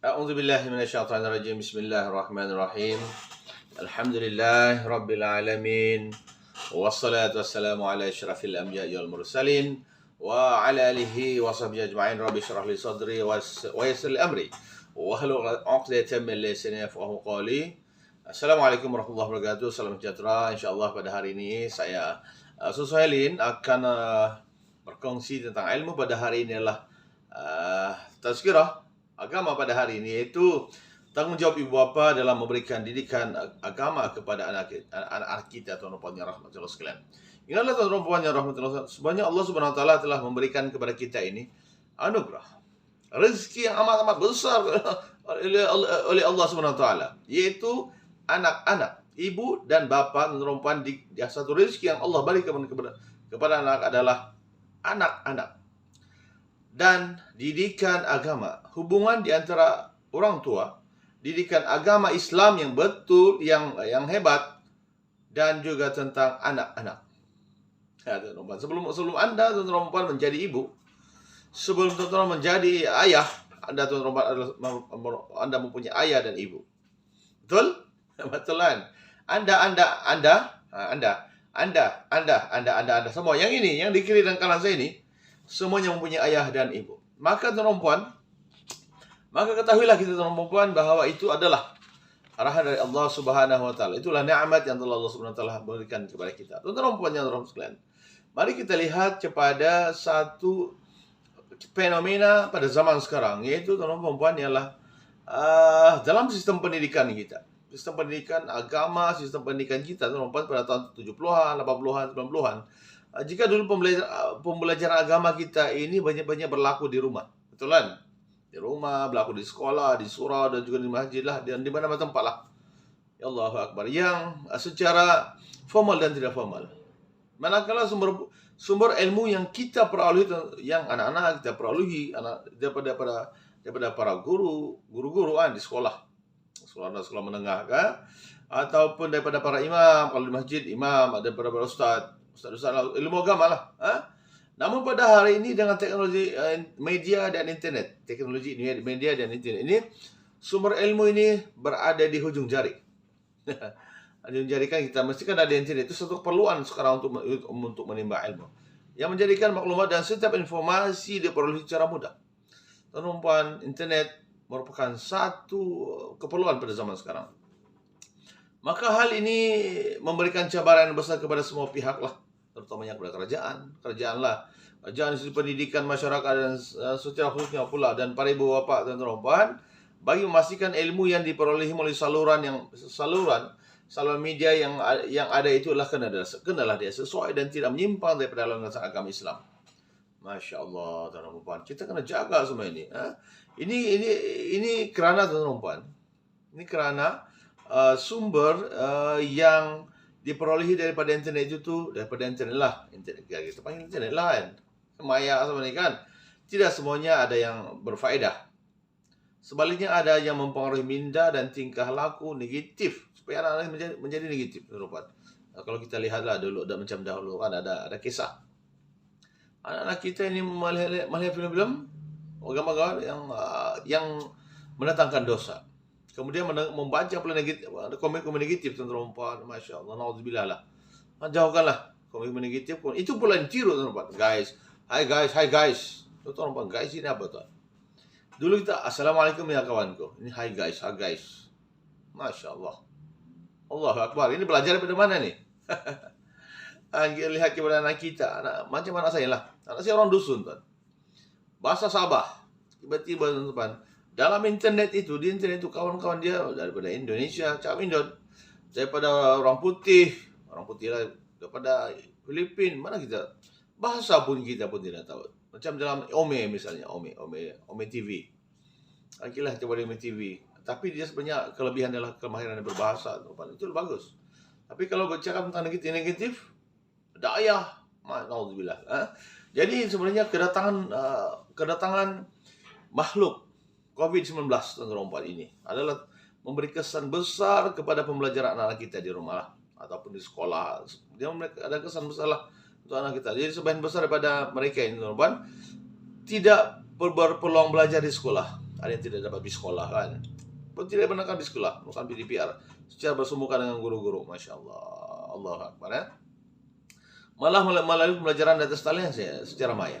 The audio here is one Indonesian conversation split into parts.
A'udzubillahi minasyaitonirrajim. Bismillahirrahmanirrahim. Alhamdulillah rabbil alamin. Wassalatu wassalamu ala asyrafil anbiya'i wal mursalin wa ala alihi wa sahbihi ajma'in. Rabbi shrah li sadri wa yassir li amri wahlul 'uqdatam min lisani yafqahu qawli. Assalamualaikum warahmatullahi wabarakatuh. Salam sejahtera. Insyaallah pada hari ini saya Suhailin akan berkongsi tentang ilmu pada hari ini adalah tazkirah agama pada hari ini, yaitu tanggungjawab ibu bapa dalam memberikan didikan agama kepada anak-anak kita, tuan-tuan yang rahmatullah sekalian. Ingatlah tuan-tuan yang rahmatullah, sebenarnya Allah Subhanahu wa taala telah memberikan kepada kita ini anugerah rezeki yang amat-amat besar oleh Allah Subhanahu wa taala, yaitu anak-anak, ibu dan bapa, tuan-tuan, di satu rezeki yang Allah berikan kepada anak adalah anak-anak. Dan didikan agama, hubungan di antara orang tua, didikan agama Islam yang betul, yang hebat, dan juga tentang anak-anak. Ya, tuan-tuan, sebelum Anda, tuan-tuan, menjadi ibu, sebelum tuan-tuan menjadi ayah, Anda mempunyai ayah dan ibu. Betul? Betul kan? Anda semua yang ini, yang di kiri dan kanan saya ini, semuanya mempunyai ayah dan ibu. Maka tuan-tuan, maka ketahuilah kita tuan-tuan bahwa itu adalah arahan dari Allah Subhanahu wa taala. Itulah nikmat yang telah Allah Subhanahu wa taala berikan kepada kita. Tuan-tuan yang rahmat sekalian, mari kita lihat kepada satu fenomena pada zaman sekarang, yaitu tuan-tuan ialah dalam sistem pendidikan kita. Sistem pendidikan agama, sistem pendidikan kita tuan-tuan pada tahun 70-an, 80-an, 90-an. Jika dulu pembelajaran agama kita ini banyak-banyak berlaku di rumah, betul kan? Di rumah, berlaku di sekolah, di surau, dan juga di masjid lah, dan di mana-mana tempat lah. Ya Allahu Akbar. Yang secara formal dan tidak formal. Manakala sumber ilmu yang kita peroleh, yang anak-anak kita peroleh daripada para guru-guru di sekolah menengah kan? Ataupun daripada para imam, kalau di masjid imam, daripada para ustaz ilmu agama lah. Namun pada hari ini dengan teknologi media dan internet, teknologi media dan internet ini, sumber ilmu ini berada di hujung jari. Di hujung jari kan kita mesti kan ada internet, itu satu keperluan sekarang untuk menimba ilmu, yang menjadikan maklumat dan setiap informasi diperoleh secara mudah. Tuan-tuan, internet merupakan satu keperluan pada zaman sekarang. Maka hal ini memberikan cabaran besar kepada semua pihak lah, terutamanya kepada kerajaan di sisi pendidikan masyarakat, dan secara khususnya pula dan para ibu bapa dan tuan-tuan, bagi memastikan ilmu yang diperolehi melalui saluran media yang ada itu adalah kenalah dia sesuai dan tidak menyimpang daripada landasan agama Islam. Masya Allah, tuan-tuan, kita kena jaga semua ini. Ini kerana tuan-tuan, ini kerana sumber yang diperolehi daripada internet itu daripada internet lah, internet kita panggil internet lah kan, maya sama ni kan. Tidak semuanya ada yang berfaedah. Sebaliknya ada yang mempengaruhi minda dan tingkah laku negatif supaya anak-anak menjadi negatif, tuan-tuan. Kalau kita lihatlah dulu, macam dahulu kan ada kisah anak-anak kita ini melihat film-film agama yang mendatangkan dosa. Kemudian membaca komik-komik negatif, tuan-tuan. Masya Allah, na'udzubillah lah. Jauhkanlah komik-komik negatif. Itu pula yang tiru, tuan-tuan. Hi guys. Tuan-tuan, guys ini apa, tuan? Dulu kita, assalamualaikum ya kawanku. Ini hi guys. Masya Allah. Allahu Akbar. Ini belajar dari mana nih? Lihat kepada anak kita. Macam anak saya lah. Anak saya orang dusun, tuan. Bahasa Sabah. Tiba-tiba, tuan-tuan, dalam internet itu, di internet itu kawan-kawan dia daripada Indonesia, Cak Mindon, daripada orang putih lah, daripada Filipina, mana kita, bahasa pun kita pun tidak tahu. Macam dalam Ome misalnya, Ome TV. Akilah coba Ome TV. Tapi dia sebenarnya kelebihan adalah kemahiran berbahasa, itu bagus. Tapi kalau bercakap tentang negatif, da'ayah, na'udzubillah. Jadi sebenarnya kedatangan makhluk COVID-19 tuan-tuan ini adalah memberi kesan besar kepada pembelajaran anak-anak kita di rumah lah, ataupun di sekolah. Dia ada kesan besar lah untuk anak kita. Jadi sebagian besar daripada mereka ini, tuan-tuan, tidak berpeluang belajar di sekolah. Ada yang tidak dapat di sekolah kan. Tidak pernah kan di sekolah, bukan PDPR. Secara bersumukan dengan guru-guru, Masya Allah. Allahu Akbar ya. Malah melalui pembelajaran data talian saya secara maya.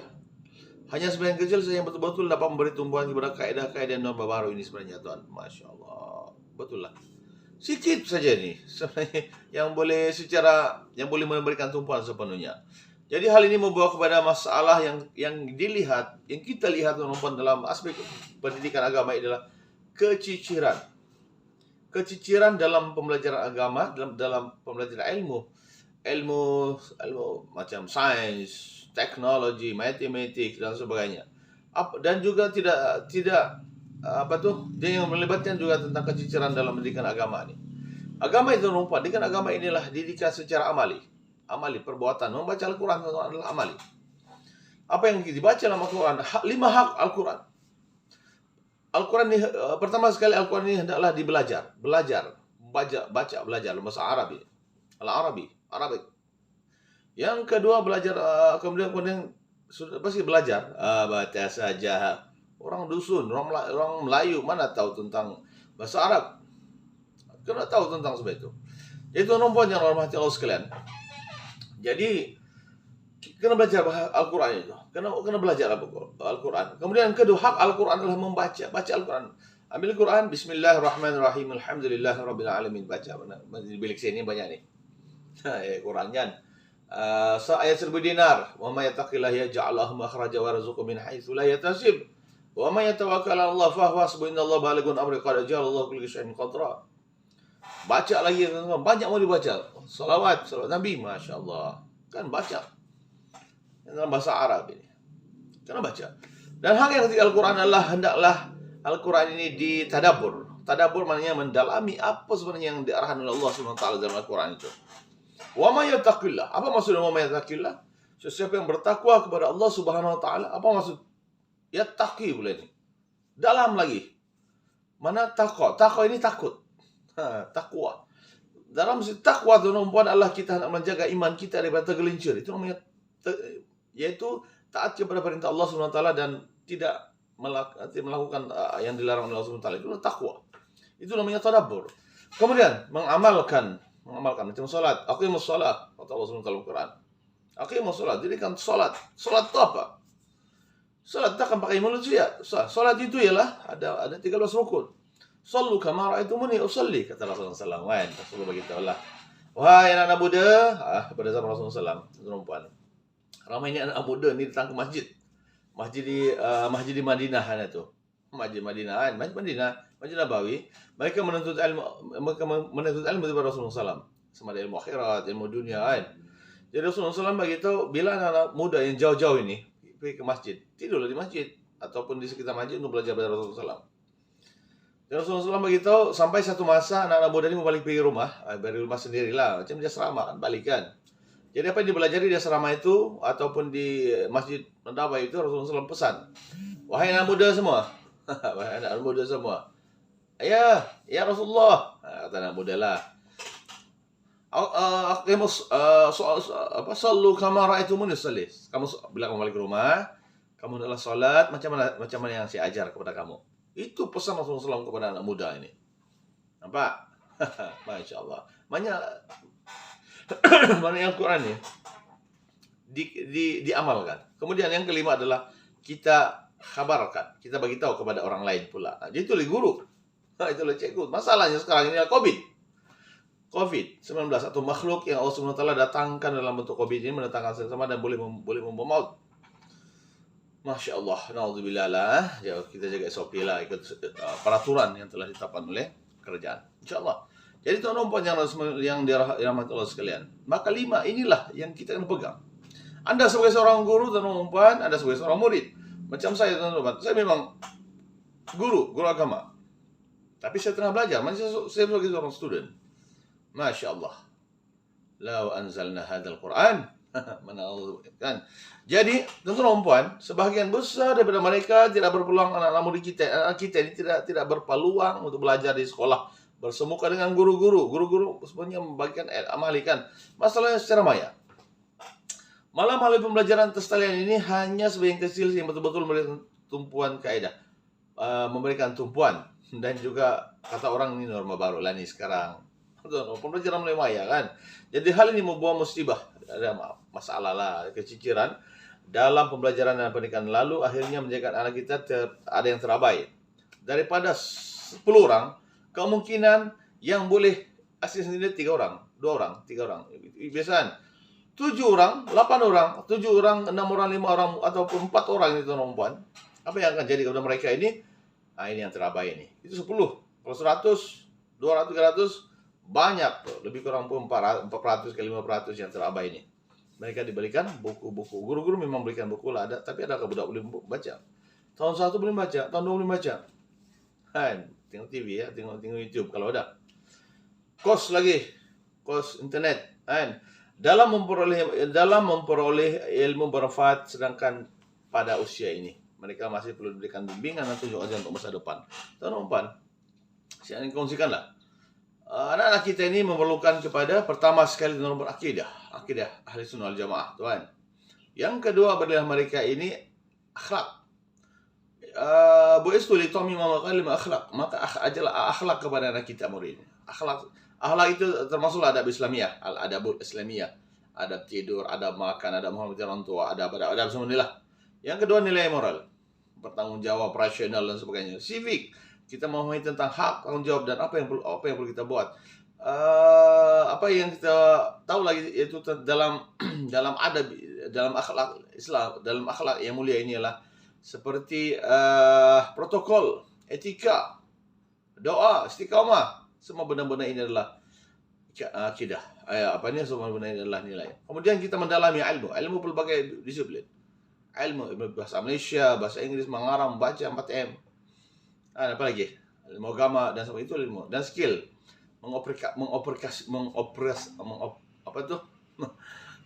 Hanya sebagian kecil saja yang betul-betul dapat memberi tumbuhan kepada kaidah-kaidah norma baru ini sebenarnya Tuhan. Masya Allah. Betul lah. Sikit saja nih sebenarnya yang boleh memberikan tumpuan sepenuhnya. Jadi hal ini membawa kepada masalah yang dilihat, yang kita lihat dalam aspek pendidikan agama adalah keciciran. Keciciran dalam pembelajaran agama, dalam pembelajaran ilmu macam sains, teknologi, matematik dan sebagainya. Dan juga tidak dia yang melibatkan juga tentang keciciran dalam pendidikan agama ini. Agama itu rumput, pendidikan agama inilah didikan secara amali, perbuatan. Membaca Al-Quran adalah amali. Apa yang dibaca dalam Al-Quran? 5 hak Al-Quran. Al-Quran ini pertama sekali Al-Quran ini hendaklah belajar belajar bahasa Arabi, Arabic. Yang kedua belajar kemudian sudah pasti belajar baca saja. Orang dusun, orang Melayu mana tahu tentang bahasa Arab? Kena tahu tentang sebab itu. Itu nomor yang hormati Allah sekalian. Jadi kena belajar Al-Quran itu. Kena belajar Al-Quran. Kemudian yang kedua, hak Al-Quran adalah baca Al-Quran. Ambil Al-Quran, Bismillahirrahmanirrahim, Alhamdulillahirabbil alamin. Baca di bilik sini banyak nih. Quran kan. Ayat 1000 dinar. Wa may yattaqillaha yaj'al lahu makhraja wa yarzuqhu min haitsu la yahtasib. Wa may yatawakkal 'ala Allah fa huwa hasbuhu, innallaha balighun amri qad ja'ala Allahu kulli syai'in qadra. Baca lagi, banyak mau dibaca. Salawat Nabi, Masya Allah. Kan baca dalam bahasa Arab ini. Karena baca. Dan hak yang ketiga Al-Quran adalah hendaklah Al-Quran ini ditadabbur. Tadabbur maknanya mendalami apa sebenarnya yang diarahkan oleh Allah SWT dalam Al-Quran itu. Wa may yattaqillah. Apa maksudnya wa may yattaqillah? Sesiapa yang bertakwa kepada Allah Subhanahu wa taala. Apa maksud yattaqi boleh ini? Dalam lagi. Mana takwa? Takwa ini takut. Takwa. Dalam takwa itu adalah kita hendak menjaga iman kita daripada tergelincir. Itu namanya yaitu taat kepada perintah Allah SWT dan tidak melakukan yang dilarang oleh Allah SWT. Itu takwa. Itu namanya tadabbur. Kemudian mengamalkan macam salat. Aqimus shalah, kata Allah SWT dalam Quran. Aqimus shalah, dirikan salat. Salat itu apa? Salat tak akan pakai mulut saja. Salat itu ialah ada 13 rukun. Sallu kama ra'aitumuni usalli, kata Rasulullah SAW. Rasulullah beritahulah, wahai anak muda, pada zaman Rasulullah SAW, perempuan. Ramainya anak muda ni datang ke masjid. Masjid di Madinah itu. Masjid Madinah, Masjid Nabawi. Mereka menuntut ilmu daripada Rasulullah SAW. Sama ada ilmu akhirat, ilmu dunia kan. Jadi Rasulullah SAW beritahu, bila anak muda yang jauh-jauh ini pergi ke masjid, tidurlah di masjid ataupun di sekitar masjid untuk belajar pada Rasulullah SAW. Dan Rasulullah SAW beritahu, sampai satu masa anak-anak muda ini mau balik pergi rumah, dari rumah sendirilah, macam dia asrama kan, balikan. Jadi apa yang dipelajari di asrama itu ataupun di Masjid Nabawi itu, Rasulullah SAW pesan, wahai anak muda semua, wahai anak muda semua, ya Rasulullah, kata anak muda lah, sallu kama ra'aitumuni usalli. Kamu bila kamu balik ke rumah, kamu adalah salat macam mana yang saya ajar kepada kamu. Itu pesan Rasulullah SAW kepada anak muda ini. Nampak? Masya Allah. Mana Al-Quran ini diamalkan. Kemudian yang kelima adalah kita khabarkan. Kita bagi tahu kepada orang lain pula. Jadi itu oleh guru. Itulah cikgu. Masalahnya sekarang ini adalah COVID-19 atau makhluk yang Allah SWT datangkan dalam bentuk COVID ini mendatangkan sama dan boleh membawa maut. Masya Allah, na'udzubillah lah. Kita jaga SOP lah, ikut peraturan yang telah ditetapkan oleh kerajaan. InsyaAllah. Jadi tuan-tuan yang dirahmati Allah sekalian. Maka 5 inilah yang kita akan pegang. Anda sebagai seorang guru, tuan-tuan, Anda sebagai seorang murid. Macam saya, tuan-tuan. Saya memang guru agama. Tapi saya tengah belajar. Saya sebagai seorang student. Masya Allah. Lau anzalna hadal Quran. Mana Allah kan. Jadi, tuan-tuan dan puan, sebahagian besar daripada mereka tidak berpeluang, anak-anak murid kita, anak kita ini tidak berpeluang untuk belajar di sekolah, bersemuka dengan guru-guru. Guru-guru sebenarnya membagikan amalikan masalahnya secara maya. Malah melalui pembelajaran tes talian ini hanya sebagian kecil yang betul-betul memberikan tumpuan kaidah. memberikan tumpuan. Dan juga kata orang ini norma baru lah nih sekarang. Pembelajaran mulai maya kan. Jadi hal ini membawa musibah, ada masalah lah, keciciran dalam pembelajaran dan pendidikan, lalu akhirnya menjadikan anak kita ada yang terabai. Daripada 10 orang, kemungkinan yang boleh asisten sendiri 3 orang, 2 orang, 3 orang. Biasanya 7 orang, 8 orang, 7 orang, 6 orang, 5 orang, ataupun 4 orang itu perempuan. Apa yang akan jadi kepada mereka ini? Nah, ini yang terabai ini. Itu 10. Kalau 100, 200, 300, banyak tuh. Lebih kurang pun 400 ke 500 yang terabai ini. Mereka diberikan buku-buku. Guru-guru memang berikan buku lah, ada, tapi ada budak boleh baca. Tahun 1 boleh baca, tahun 2 boleh baca. Kan, tengok TV ya, tengok YouTube kalau ada. Kos lagi, kos internet, kan. Dalam memperoleh ilmu bermanfaat, sedangkan pada usia ini mereka masih perlu diberikan bimbingan dan tunjuk ajar untuk masa depan. Tuan-tuan, saya ingin kongsikanlah. Anak-anak kita ini memerlukan kepada pertama sekali nomor akidah ahli sunnah wal jamaah, tuan. Yang kedua adalah mereka ini akhlak. Bu'istu li utamima makarim akhlak. Maka ajarlah akhlak kepada anak kita murid. Akhlak itu termasuklah adab Islamiyah, al-adabul Islamiyah. Adab tidur, adab makan, adab menghormati orang tua, adab semuanya. Yang kedua nilai moral, bertanggung jawab, rasional dan sebagainya. Civic, kita memahami tentang hak, tanggung jawab dan apa yang perlu kita buat. Apa yang kita tahu lagi yaitu dalam adab, dalam akhlak Islam, dalam akhlak yang mulia ini adalah seperti protokol, etika, doa, istiqamah. Semua benda-benda ini adalah akidah. Semua benda ini adalah nilai. Kemudian kita mendalami ilmu berbagai disiplin. Ilmu bahasa Malaysia, bahasa Inggris, mengarang, membaca 4M. Apa lagi? Ilmu agama dan semua itu ilmu. Dan skill.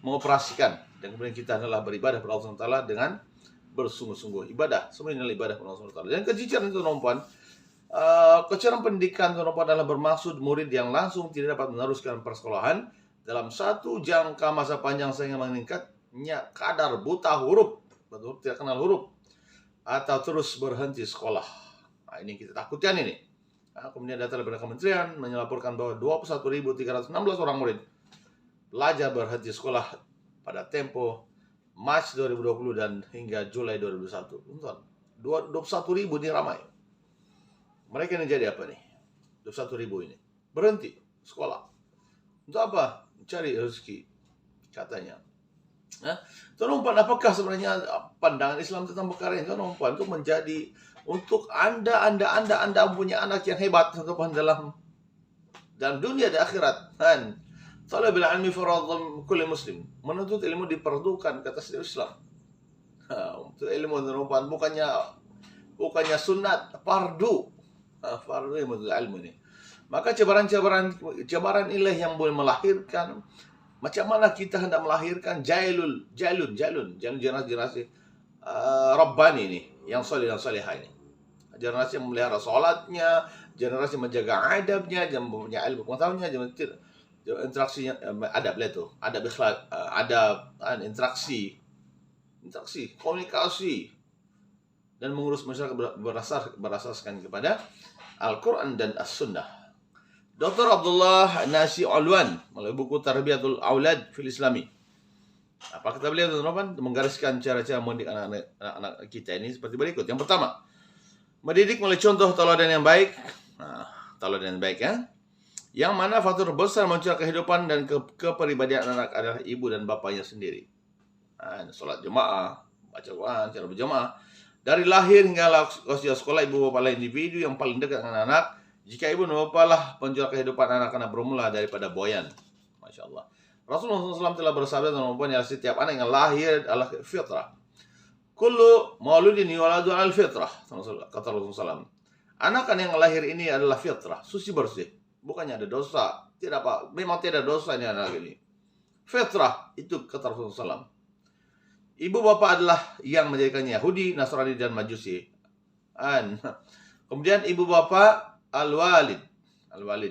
Mengoperasikan. Dan kemudian kita adalah beribadah kepada Allah SWT dengan bersungguh-sungguh. Ibadah. Semua ini adalah ibadah kepada Allah SWT. Dan keciciran itu, tuan-tuan, kecerahan pendidikan tuan-tuan adalah bermaksud murid yang langsung tidak dapat meneruskan persekolahan dalam satu jangka masa panjang sehingga meningkatnya kadar buta huruf, betul, tidak kenal huruf, atau terus berhenti sekolah. Nah, ini kita takutkan ini. Kemudian data dari kementerian menyelaporkan bahwa 21.316 orang murid belajar berhenti sekolah pada tempo Maret 2020 dan hingga Juli 2021. Tonton, 21.000 ini ramai. Mereka ini jadi apa nih? 21.000 ini berhenti sekolah. Untuk apa? Mencari rezeki, katanya. Tuan-tuan, apakah sebenarnya pandangan Islam tentang perkara ini? Tuan-tuan, untuk menjadi, untuk anda punya anak yang hebat tuan-tuan dalam dunia dan akhirat. Kan? Talabul ilmi fardhu kulli muslim. Menuntut ilmu diperlukan kata Islam. Untuk ilmu tuan-tuan bukannya sunat, fardu. Fardu ilmu ini. Maka cabaran inilah yang boleh melahirkan. Macam mana kita hendak melahirkan jalun generasi Rabbani ini, yang soleh dan solehah ini. Generasi yang memelihara solatnya, generasi menjaga adabnya, yang mempunyai ilmu pengetahuannya, interaksinya, adab itu, adab akhlak, adab, interaksi, komunikasi, dan mengurus masyarakat berasaskan kepada Al-Quran dan As-Sunnah. Dr. Abdullah Nasi Alwan melalui buku Tarbiyatul Aulad fil Islami. Apa kata beliau, teman-teman? Menggariskan cara-cara mendidik anak-anak kita ini seperti berikut. Yang pertama, mendidik melalui contoh teladan yang baik. Teladan yang baik, ya. Yang mana faktor besar muncul kehidupan dan kepribadian anak adalah ibu dan bapaknya sendiri. Solat jemaah, baca Quran, cara berjemaah. Dari lahir hingga usia sekolah, ibu bapak individu yang paling dekat dengan anak. Jika ibu dan bapak lah penjual kehidupan anak-anak bermula daripada boyan. Masya Allah. Rasulullah SAW telah bersabda dan mempunyai setiap anak yang lahir adalah fitrah. Kullu mauludin yuladu al fitrah. Kata Rasulullah SAW. Anak yang lahir ini adalah fitrah, suci bersih. Bukannya ada dosa. Tidak apa. Memang tidak ada dosa ini anak ini. Fitrah itu kata Rasulullah SAW. Ibu bapak adalah yang menjadikannya Yahudi, Nasrani dan Majusi. Kemudian ibu bapak Al-Walid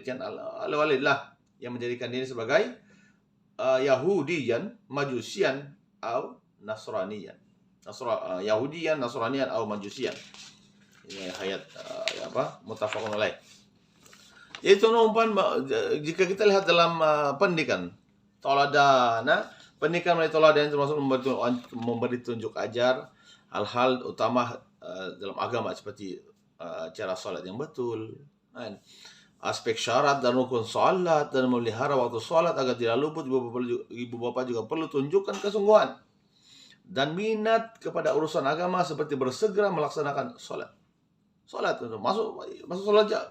kan Al-Walid lah yang menjadikan diri sebagai Yahudiyan, Majusian atau Nasraniyan. Yahudiyan, Nasraniyan atau Majusian. Ini ayat muttafaqun alaih. Yaitu umpan jika kita lihat dalam pendidikan tauladana, pendidikan melalui tauladana termasuk memberi tunjuk ajar hal-hal utama dalam agama seperti cara salat yang betul, kan? Aspek syarat dan rukun salat dan memelihara waktu salat agar tidak luput. Ibu bapak juga perlu tunjukkan kesungguhan dan minat kepada urusan agama seperti bersegera melaksanakan salat. Salat masuk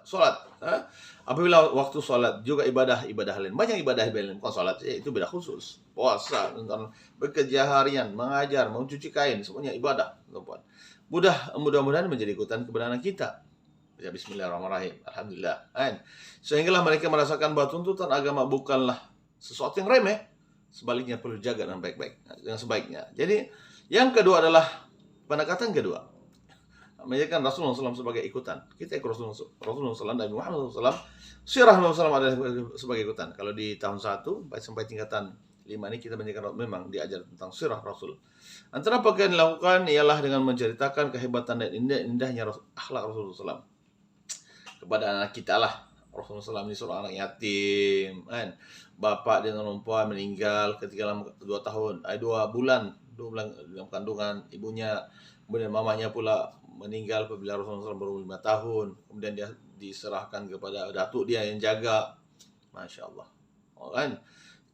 salat. Apabila waktu salat juga ibadah lain. Banyak ibadah lain, bukan salat itu beda khusus. Puasa, bekerja harian, mengajar, mencuci kain, semuanya ibadah, teman-teman. Mudah-mudahan menjadi ikutan kebenaran kita. Ya, bismillahirrahmanirrahim. Alhamdulillah. Sehinggalah mereka merasakan bahwa tuntutan agama bukanlah sesuatu yang remeh. Sebaliknya perlu jaga dengan baik-baik, dengan sebaiknya. Jadi yang kedua adalah pendekatan kedua. Menjadikan Rasulullah SAW sebagai ikutan. Kita ikut Rasulullah SAW, Nabi Muhammad SAW. Sirah Nabi SAW adalah sebagai ikutan. Kalau di tahun 1 sampai tingkatan 5 ini kita menjadikan memang diajar tentang sirah Rasul. Antara apa yang dilakukan ialah dengan menceritakan kehebatan dan indahnya akhlak Rasulullah SAW. Kepada anak kita lah. Rasulullah SAW ini seorang anak yatim, kan? Bapak dan perempuan meninggal ketika dalam 2 bulan dalam kandungan ibunya, kemudian mamanya pula meninggal apabila Rasulullah SAW berumur 5 tahun, kemudian dia diserahkan kepada datuk dia yang jaga. Masya Allah, kan?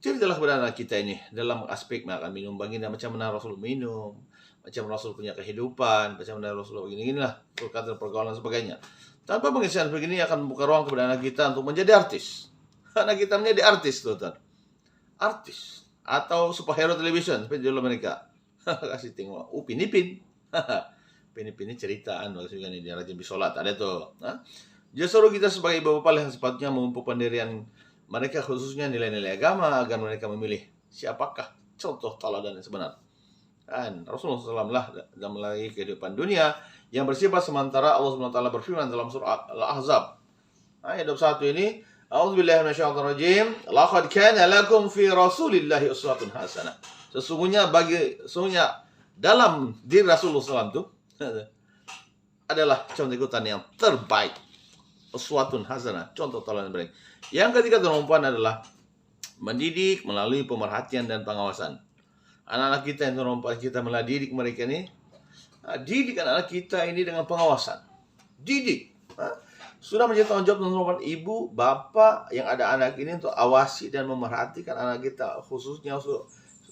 Ceritalah kepada anak kita ini dalam aspek makan minum, baginda macam mana Rasul minum, macam Rasul punya kehidupan, macam mana Rasul begini-ginilah, perkataan pergaulan dan sebagainya. Tanpa pengisian begini akan membuka ruang kepada anak kita untuk menjadi artis. Anak kita menjadi artis, tuan. Artis atau superhero television seperti dulu mereka. Kasih tengok, Upin Ipin. Upin Ipin ini ceritaan maksudnya ini dia rajin bisolat, ada tuh. Justru kita sebagai ibu bapak yang sepatutnya memupuk pendirian mereka khususnya nilai-nilai agama agar mereka memilih siapakah contoh teladan yang sebenar. Dan Rasulullah SAW lah dalam melalui kehidupan dunia yang bersifat sementara. Allah SWT berfirman dalam surah Al-Ahzab ayat 21 ini, A'udzubillahi minasyaitonirrajim, laqad kana lakum fi Rasulillahi uswatun hasanah. Sesungguhnya dalam diri Rasulullah SAW itu adalah contoh ikutan yang terbaik. Uswatun hasanah, contoh teladan yang baik. Yang ketiga perempuan adalah mendidik melalui pemerhatian dan pengawasan. Anak-anak kita yang perempuan kita didik mereka ini, didik anak-anak kita ini dengan pengawasan. Didik. Sudah menjadi tanggung jawab perempuan ibu, bapak yang ada anak ini untuk awasi dan memerhatikan anak kita, khususnya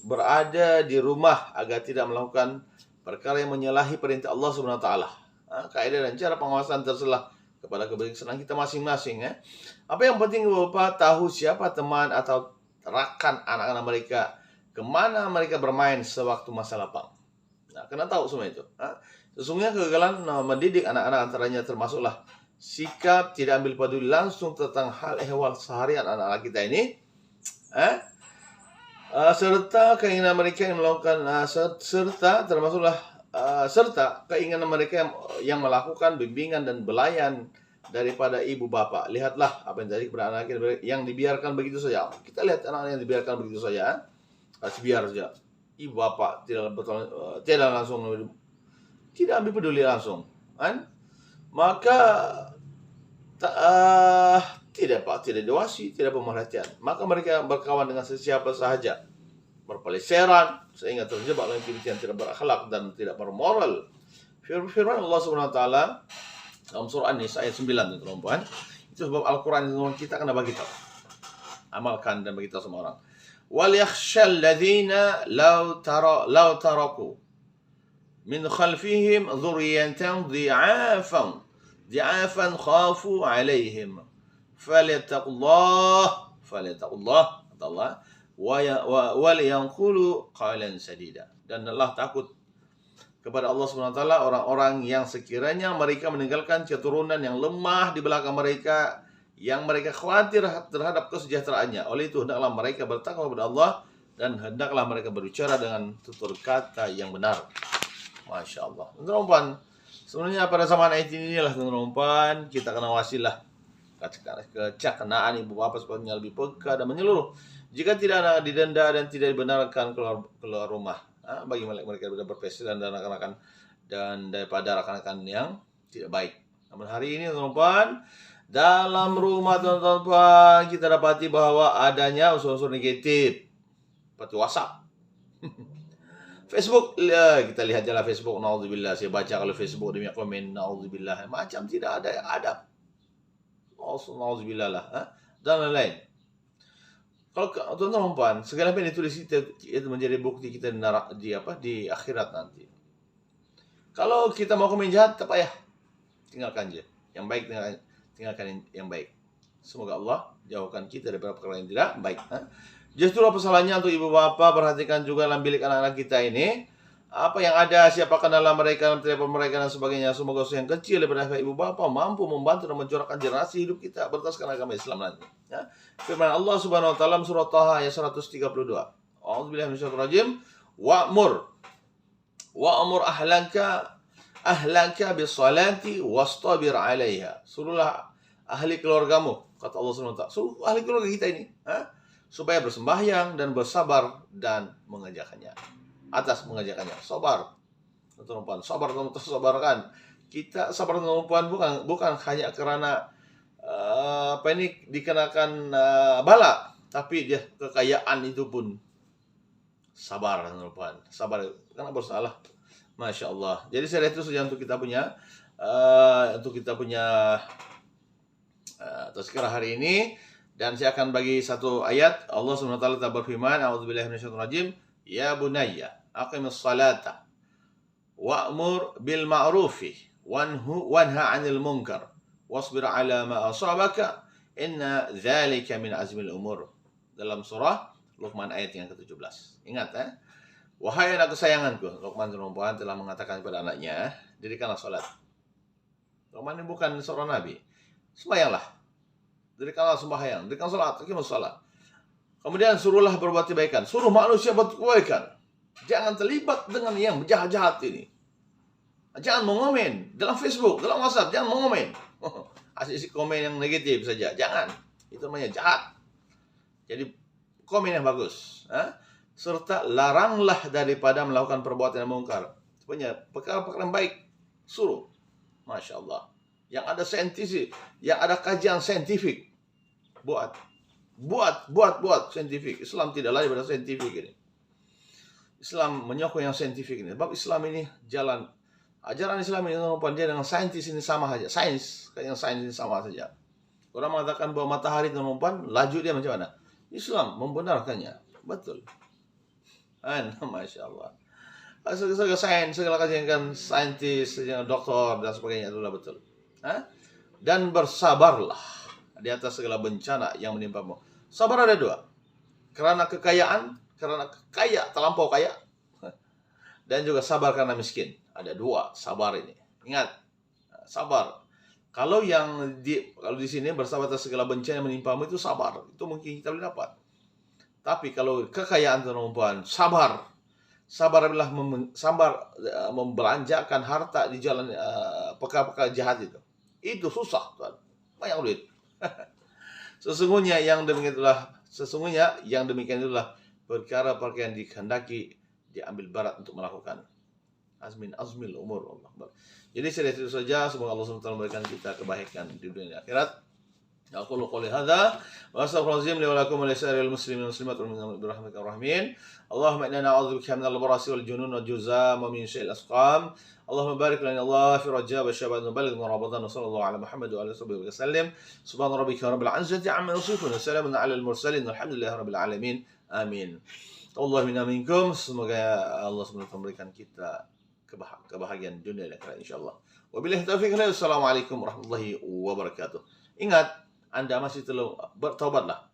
berada di rumah agar tidak melakukan perkara yang menyalahi perintah Allah Subhanahu wa taala. Kaidah dan cara pengawasan terserah kepada kebijaksanaan kita masing-masing. Apa yang penting bapak tahu siapa teman atau rakan anak-anak mereka, kemana mereka bermain sewaktu masa lapang. Kena tahu semua itu. Sesungguhnya kegagalan mendidik anak-anak antaranya termasuklah sikap tidak ambil peduli langsung tentang hal ehwal seharian anak-anak kita ini, serta keinginan mereka yang melakukan serta keinginan mereka yang melakukan bimbingan dan belayan daripada ibu bapak. Lihatlah apa yang terjadi kepada anak yang dibiarkan begitu saja. Kita lihat anak yang dibiarkan begitu saja, biar saja. Ibu bapak tidak langsung, tidak ambil peduli langsung, kan? Maka tidak dewasi, tidak pemerhatian. Maka mereka berkawan dengan sesiapa sahaja, berpeleseran sehingga terjebak dalam kebiasaan tidak berakhlak dan tidak bermoral. Firman Allah Subhanahu wa taala dalam surah An-Nisa ayat 9 teman-teman. Itu sebab Al-Qur'an itu kita kena bagi tahu. Amalkan dan bagi tahu semua orang. Wal yakhshal ladzina law taraku min khalfihim dhurriyatan dhi'afan khafu 'alaihim falyattaqullah Allah wa liyanqulu qawlan sadida. Dan Allah takut kepada Allah SWT orang-orang yang sekiranya mereka meninggalkan keturunan yang lemah di belakang mereka, yang mereka khawatir terhadap kesejahteraannya. Oleh itu hendaklah mereka bertakwa kepada Allah dan hendaklah mereka berbicara dengan tutur kata yang benar. Masya Allah. Teman-teman, sebenarnya pada zaman ini lah teman-teman, kita kena wasilah kecakenaan ibu bapak sepertinya lebih peka dan menyeluruh. Jika tidak ada didenda dan tidak dibenarkan keluar rumah, bagi mereka sudah berpesta dan anak-anak dan daripada rekan-rekan yang tidak baik. Namun hari ini teman-teman, dalam rumah teman-teman kita dapati bahwa adanya unsur-unsur negatif seperti WhatsApp, Facebook. Kita lihat jalan Facebook, naudzubillah, saya baca kalau Facebook demi komen, naudzubillah, macam tidak ada adab, naudzubillah lah, dan lain-lain. Kalau teman-teman, segala yang ditulis itu menjadi bukti kita di akhirat nanti. Kalau kita mau komen jahat, tak payah, tinggalkan aja. Yang baik tinggalkan yang baik. Semoga Allah jauhkan kita dari perkara yang tidak baik. Justru apa salahnya untuk ibu bapak perhatikan juga dalam bilik anak-anak kita ini, apa yang ada, siapakah dalam mereka, dalam telepon mereka dan sebagainya. Semoga usaha yang kecil daripada ibu bapak mampu membantu dan mencorakkan generasi hidup kita berdasarkan agama Islam nanti. Firman Allah Subhanahu wa taala surah Taha ayat 132. A'udzubillahi minasyaitonir rajim. Wa'mur ahlaka bis-salati wastabir 'alaiha. Suruhlah ahli keluargamu, kata Allah Subhanahu wa taala. Suruh ahli keluarga kita ini, supaya bersembahyang dan bersabar dan mengerjakannya. Atas mengerjakannya, sabar. Teman-teman, sabarkan. Kita sabar teman-teman bukan hanya karena dikenakan bala, tapi dia kekayaan itu pun sabar teman-teman. Sabar karena bersalah. Masya Allah. Jadi saya lihat itu saja untuk kita punya tazkirah hari ini. Dan saya akan bagi satu ayat. Allah SWT berfirman, a'udzubillahi minasyaitonir rajim, ya bunayya aqimis salata wa'mur bil ma'rufi wanha 'anil munkar wasbir 'ala ma asabaka inna dzalika min azmil umur. Dalam surah Luqman ayat yang ke-17. Ingat, wahai anak kesayanganku, Luqman perempuan telah mengatakan kepada anaknya, dirikanlah salat. Luqman ini bukan seorang nabi. Sembahyanglah. Dirikanlah sembahyang, dirikan salat, iqamus salat. Kemudian suruhlah berbuat kebaikan, suruh manusia berbuat kebaikan. Jangan terlibat dengan yang jahat-jahat ini. Jangan mengomen dalam Facebook, dalam WhatsApp, jangan mengomen. Asik-asik komen yang negatif saja, jangan. Itu namanya jahat. Jadi komen yang bagus, serta laranglah daripada melakukan perbuatan yang mungkar. Sebenarnya perkara-perkara yang baik suruh. Masya Allah. Yang ada saintifik, yang ada kajian saintifik, buat saintifik. Islam tidak lain daripada saintifik ini. Islam menyokong yang saintifik ini. Sebab Islam ini ajaran Islam ini dia dengan saintis ini sama saja. Sains ini sama saja. Orang mengatakan bahwa matahari teman-teman laju dia macam mana? Islam membenarkannya. Betul. Masya Allah. Segala sains, segala kajian kan saintis, doktor dan sebagainya itulah betul. Dan bersabarlah di atas segala bencana yang menimpamu. Sabar ada dua. Karena kekayaan, karena terlampau kaya, dan juga sabar karena miskin. Ada dua sabar ini. Ingat, sabar. Kalau di sini bersabar atas segala bencana yang menimpamu itu sabar. Itu mungkin kita boleh dapat. Tapi kalau kekayaan teman-teman, sabar adalah membelanjakan harta di jalan perkara-perkara jahat itu. Itu susah, Tuhan. Banyak duit. Sesungguhnya yang demikian itulah perkara-perkara yang dikehendaki diambil barat untuk melakukan. Azmil umur. Allah. Jadi saya itu saja. Semoga Allah SWT memberikan kita kebaikan di dunia dan akhirat. Aqulu qouli hadza wa astaghfirullahalazim li wa lakum wa li sa'iril muslimin wal muslimat wal rahmatika rahimin. Allahumma inna na'udzubika minal barasi wal junun wal juzam wa min syai'il asqam. Allahumma barik lana Allah fi Rajab wa Sya'ban wa baligh Ramadan wa sallallahu ala Muhammad wa alihi wa sallam. Subhana rabbika rabbil izzati amma yasifun wa salamun ala al mursalin walhamdulillahi rabbil alamin. Amin. Allah minna minkum. Semoga Allah SWT memberikan kita kebahagiaan dunia dan akhirat insyaallah. Wabillahi taufiq. Wassalamualaikum warahmatullahi wabarakatuh. Ingat, Anda masih bertobatlah.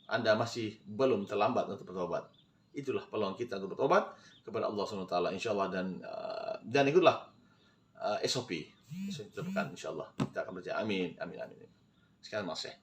Anda masih belum terlambat untuk bertobat. Itulah peluang kita untuk bertobat kepada Allah SWT insyaallah, dan ikutlah SOP. Insyaallah kita akan berjaya. Amin. Sekian masih.